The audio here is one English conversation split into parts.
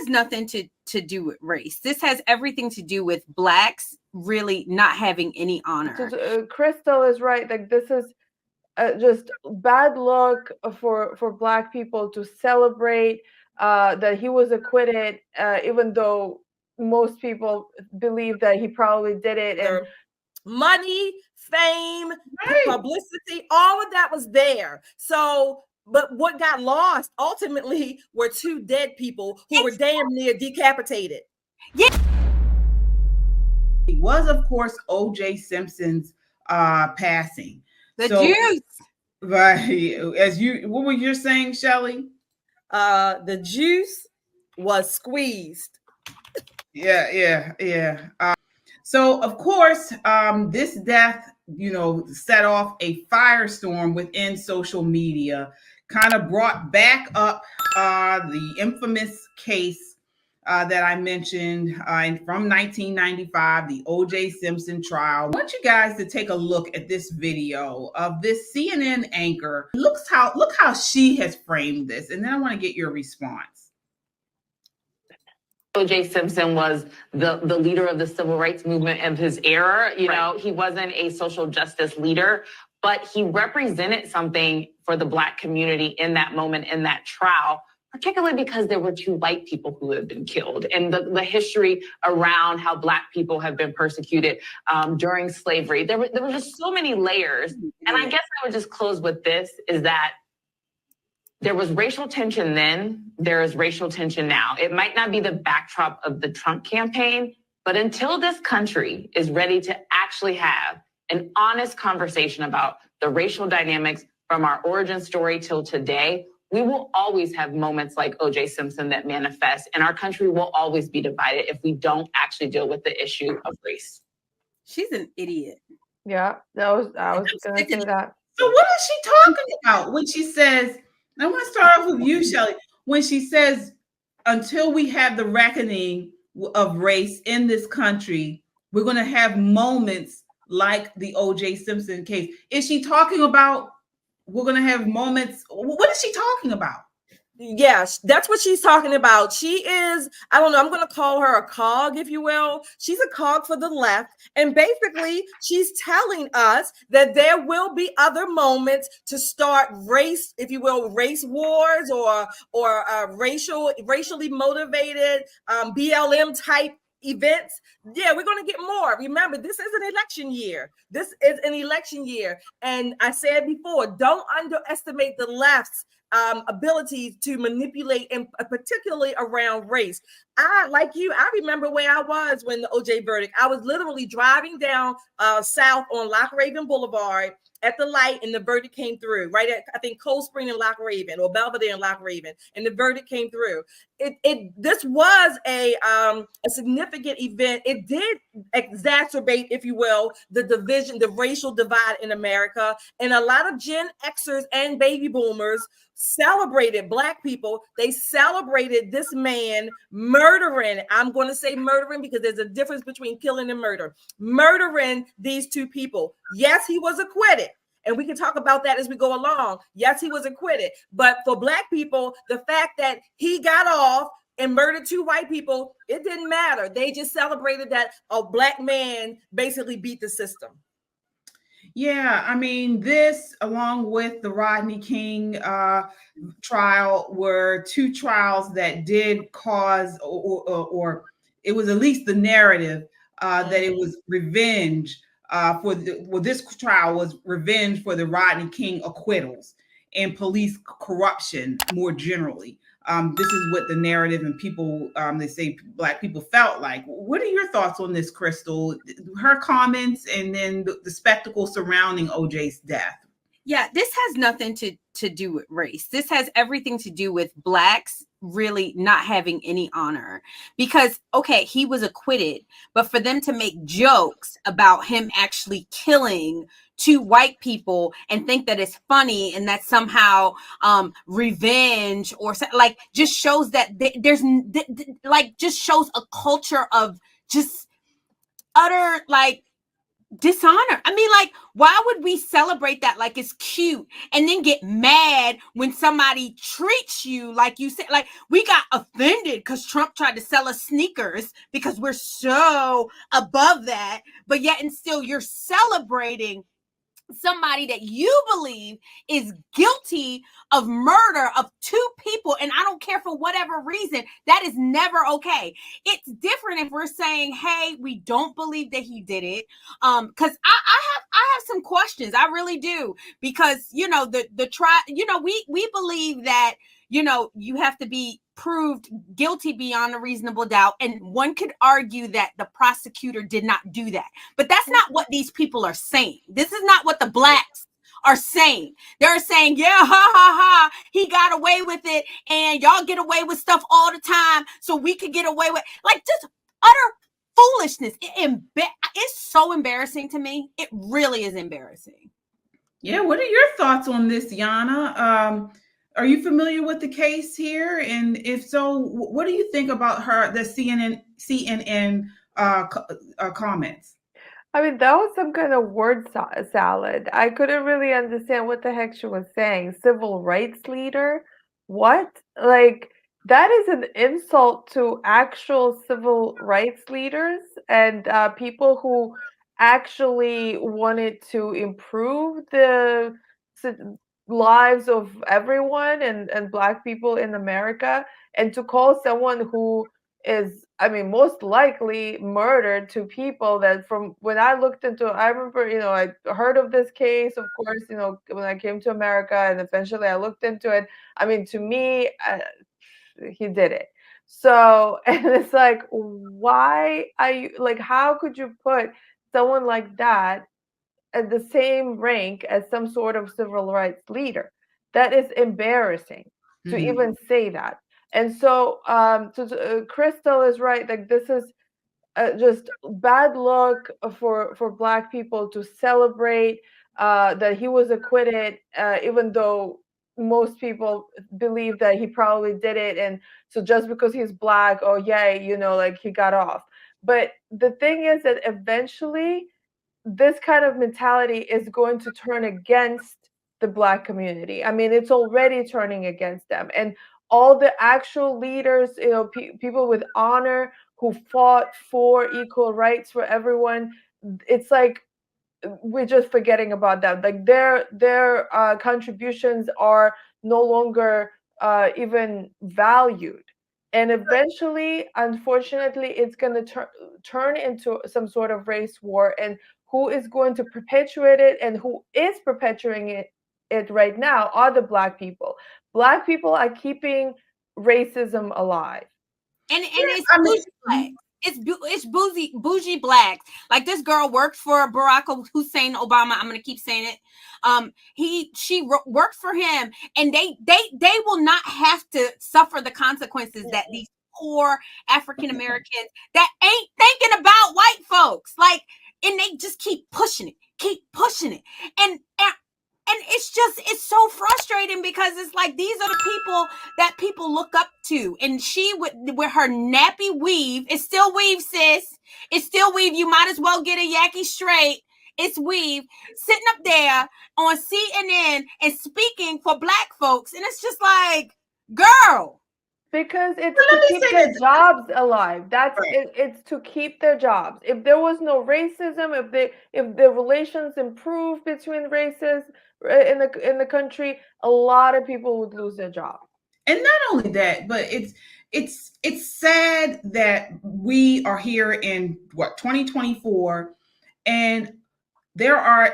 has nothing to do with race. This has everything to do with blacks really not having any honor. Crystal is right. Like, this is just bad luck for Black people to celebrate that he was acquitted, even though most people believe that he probably did it. And money, fame, right. publicity, all of that was there. So, but what got lost ultimately were two dead people who were damn near decapitated. Yeah. It was, of course, OJ Simpson's passing. The juice. Right. What were you saying, Shelly? The juice was squeezed. Yeah. So, of course, this death, set off a firestorm within social media, kind of brought back up the infamous case that I mentioned from 1995, the OJ Simpson trial. I want you guys to take a look at this video of this CNN anchor. Look how she has framed this, and then I want to get your response. OJ Simpson was the leader of the civil rights movement of his era. You know, he wasn't a social justice leader, but he represented something for the Black community in that moment, in that trial, particularly because there were two white people who had been killed, and the history around how Black people have been persecuted during slavery. There were just so many layers. And I guess I would just close with this, is that there was racial tension then, there is racial tension now. It might not be the backdrop of the Trump campaign, but until this country is ready to actually have an honest conversation about the racial dynamics from our origin story till today, we will always have moments like OJ Simpson that manifest, and our country will always be divided if we don't actually deal with the issue of race. She's an idiot. Yeah, I was going to say that. So what is she talking about when she says, I want to start off with you, Shelly, when she says, until we have the reckoning of race in this country, we're going to have moments like the OJ Simpson case. Is she talking about we're going to have moments? What is she talking about? Yes, that's what she's talking about. She is, I don't know, I'm going to call her a cog, if you will. She's a cog for the left. And basically, she's telling us that there will be other moments to start race, if you will, race wars or racially motivated BLM type events. Yeah, we're going to get more. Remember, this is an election year. This is an election year. And I said before, don't underestimate the left's ability to manipulate, and particularly around race. Like you, I remember where I was when the OJ verdict. I was literally driving down south on Loch Raven Boulevard at the light, and the verdict came through right at, I think, Cold Spring and Loch Raven, or Belvedere and Loch Raven, and the verdict came through. This was a significant event. It did exacerbate, if you will, the division, the racial divide in America, and a lot of Gen Xers and baby boomers celebrated, Black people, they celebrated this man murdering, I'm going to say murdering because there's a difference between killing and murdering these two people. Yes, he was acquitted. And we can talk about that as we go along. Yes, he was acquitted. But for Black people, the fact that he got off and murdered two white people, it didn't matter. They just celebrated that a Black man basically beat the system. Yeah, I mean, this, along with the Rodney King trial, were two trials that did cause, or it was at least the narrative that it was revenge this trial was revenge for the Rodney King acquittals and police corruption more generally. This is what the narrative and people, they say Black people felt like. What are your thoughts on this, Crystal? Her comments and then the spectacle surrounding OJ's death. Yeah, this has nothing to do with race. This has everything to do with Blacks really not having any honor, because, okay, he was acquitted, but for them to make jokes about him actually killing two white people and think that it's funny and that somehow revenge or like just shows that there's like just shows a culture of just utter like dishonor. I mean, like, why would we celebrate that like it's cute and then get mad when somebody treats you like you said? Like, we got offended because Trump tried to sell us sneakers because we're so above that, but yet and still you're celebrating somebody that you believe is guilty of murder of two people, and I don't care for whatever reason. That is never okay. It's different if we're saying, hey, we don't believe that he did it, because I have some questions. I really do, because the trial, we believe that you have to be proved guilty beyond a reasonable doubt, and one could argue that the prosecutor did not do that, but that's not what these people are saying. This is not what the blacks are saying. They're saying, yeah, ha ha ha, he got away with it, and y'all get away with stuff all the time, so we could get away with, like, just utter foolishness. It's so embarrassing to me. It really is embarrassing. Yeah, what are your thoughts on this, Yana? Are you familiar with the case here? And if so, what do you think about the CNN comments? I mean, that was some kind of word salad. I couldn't really understand what the heck she was saying. Civil rights leader? What? Like, that is an insult to actual civil rights leaders and people who actually wanted to improve the lives of everyone and Black people in America. And to call someone who is, I mean, most likely murdered two people, that from when I looked into, I remember, I heard of this case, of course, when I came to America, and eventually I looked into it. I mean, to me, he did it. So, and it's like, why are you, like, how could you put someone like that at the same rank as some sort of civil rights leader? That is embarrassing to even say that. And so, Crystal is right. Like, this is just bad luck for Black people to celebrate that he was acquitted, even though most people believe that he probably did it. And so, just because he's Black, oh yay, like he got off. But the thing is that eventually, this kind of mentality is going to turn against the Black community. I mean, it's already turning against them. And all the actual leaders, people with honor who fought for equal rights for everyone, it's like we're just forgetting about them. Like, their contributions are no longer even valued. And eventually, unfortunately, it's going to turn into some sort of race war. And who is going to perpetuate it, and who is perpetuating it right now, are the Black people. Black people are keeping racism alive. And it's bougie Blacks. It's bougie Blacks. Like, this girl worked for Barack Hussein Obama. I'm gonna keep saying it. She worked for him, and they will not have to suffer the consequences that these poor African Americans that ain't thinking about white folks, like, and they just keep pushing it, and it's so frustrating, because it's like, these are the people that people look up to. And she with her nappy weave, it's still weave, sis. It's still weave. You might as well get a yaki straight. It's weave, sitting up there on CNN and speaking for Black folks. And it's just like, girl. Because it's to keep their jobs alive. That's right. It's to keep their jobs. If there was no racism, if the relations improved between races in the country, a lot of people would lose their job. And not only that, but it's sad that we are here in 2024, and there are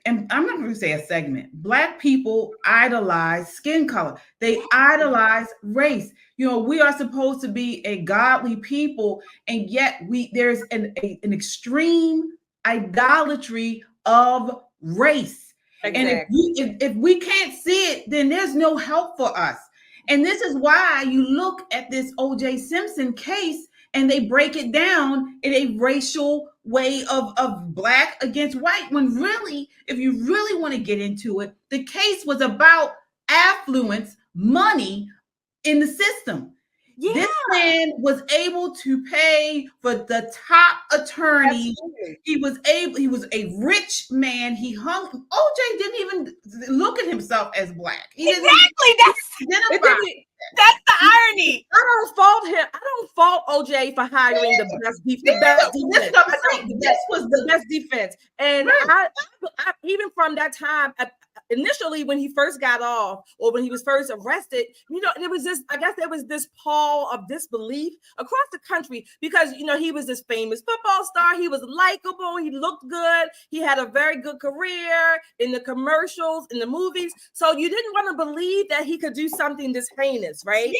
and I'm not going to say a segment. Black people idolize skin color. They idolize race. We are supposed to be a godly people, and yet there's an extreme idolatry of race. Exactly. And if we can't see it, then there's no help for us. And this is why you look at this OJ Simpson case, and they break it down in a racial way of Black against white, when really, if you really want to get into it, the case was about affluence, money in the system. Yeah. This man was able to pay for the top attorney. Absolutely. He was a rich man. OJ didn't even look at himself as black. He didn't Exactly. identify. That's the irony. I don't fault him. I don't fault OJ for hiring the best defense. This was the best defense. And I even from that time, initially when he first got off or when he was first arrested, there was this pall of disbelief across the country because, he was this famous football star. He was likable. He looked good. He had a very good career in the commercials, in the movies. So you didn't want to believe that he could do something this heinous, right? Yeah.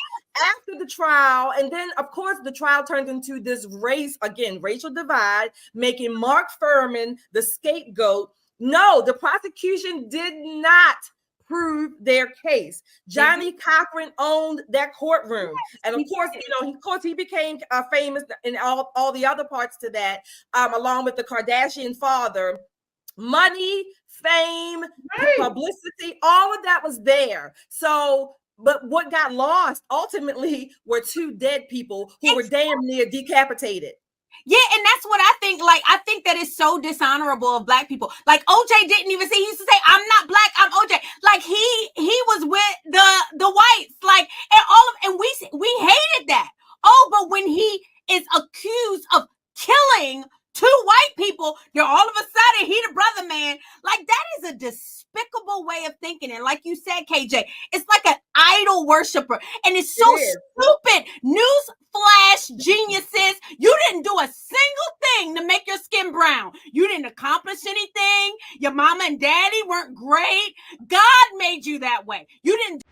After the trial, and then of course the trial turned into this racial divide, making Mark Furman the scapegoat. No, the prosecution did not prove their case. Johnny Cochran owned that courtroom. Yes, and of course, he became famous in all the other parts to that, along with the Kardashian father. Money, fame, publicity, all of that was there. So, but what got lost ultimately were two dead people who were damn near decapitated. Yeah, and that's what I think. Like, I think that is so dishonorable of Black people. Like, OJ didn't even say, he used to say, I'm not Black, I'm OJ. Like, he was with the whites. Like, and we hated that. Oh, but when he is accused of killing two white people, you're all of a sudden he the brother man. Like, that is a despicable way of thinking. And like you said, KJ, it's like an idol worshiper. And it's so stupid. Newsflash, geniuses, you didn't do a single thing to make your skin brown. You didn't accomplish anything. Your mama and daddy weren't great. God made you that way. You didn't